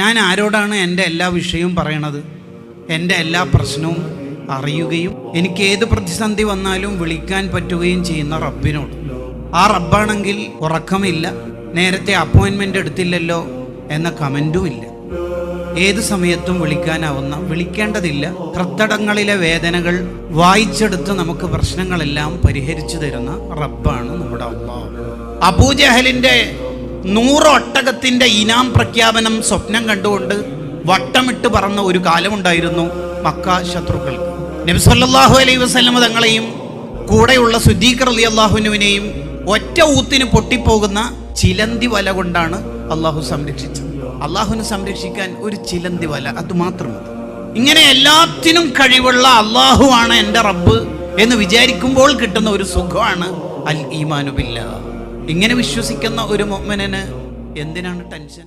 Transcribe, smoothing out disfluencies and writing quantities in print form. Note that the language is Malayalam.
ഞാൻ ആരോടാണ് എൻ്റെ എല്ലാ വിഷയവും പറയണത്? എൻ്റെ എല്ലാ പ്രശ്നവും അറിയുകയും എനിക്ക് ഏത് പ്രതിസന്ധി വന്നാലും വിളിക്കാൻ പറ്റുകയും ചെയ്യുന്ന റബ്ബിനോട്. ആ റബ്ബാണെങ്കിൽ ഉറക്കമില്ല, നേരത്തെ അപ്പോയിൻമെൻ്റ് എടുത്തില്ലല്ലോ എന്ന കമൻറ്റും ഇല്ല. ഏത് സമയത്തും വിളിക്കാനാവുന്ന, വിളിക്കേണ്ടതില്ല, ഹൃത്തടങ്ങളിലെ വേദനകൾ വായിച്ചെടുത്ത് നമുക്ക് പ്രശ്നങ്ങളെല്ലാം പരിഹരിച്ചു തരുന്ന റബ്ബാണ് നമ്മുടെ അല്ലാഹ്. അബൂജഹലിൻ്റെ 100 ഒട്ടകത്തിൻ്റെ ഇനാം പ്രഖ്യാപനം സ്വപ്നം കണ്ടുകൊണ്ട് വട്ടമിട്ട് പറന്ന ഒരു കാലമുണ്ടായിരുന്നു മക്ക ശത്രുക്കൾക്ക്. നബി സല്ലല്ലാഹു അലൈഹി വസല്ലം തങ്ങളെയും കൂടെയുള്ള സിദ്ദീഖ് റളിയല്ലാഹു അൻഹുവിനെയും ഒറ്റ ഊത്തിന് പൊട്ടിപ്പോകുന്ന ചിലന്തി വല കൊണ്ടാണ് അള്ളാഹു സംരക്ഷിച്ചത്. അള്ളാഹുവിനെ സംരക്ഷിക്കാൻ ഒരു ചിലന്തി വല, അത് മാത്രം മതി. ഇങ്ങനെ എല്ലാത്തിനും കഴിവുള്ള അള്ളാഹുവാണ് എൻ്റെ റബ്ബ് എന്ന് വിചാരിക്കുമ്പോൾ കിട്ടുന്ന ഒരു സുഖമാണ് അൽ ഈമാനു ബില്ലാഹ്. ഇങ്ങനെ വിശ്വസിക്കുന്ന ഒരു മുഅ്മിനിന് എന്തിനാണ് ടെൻഷൻ?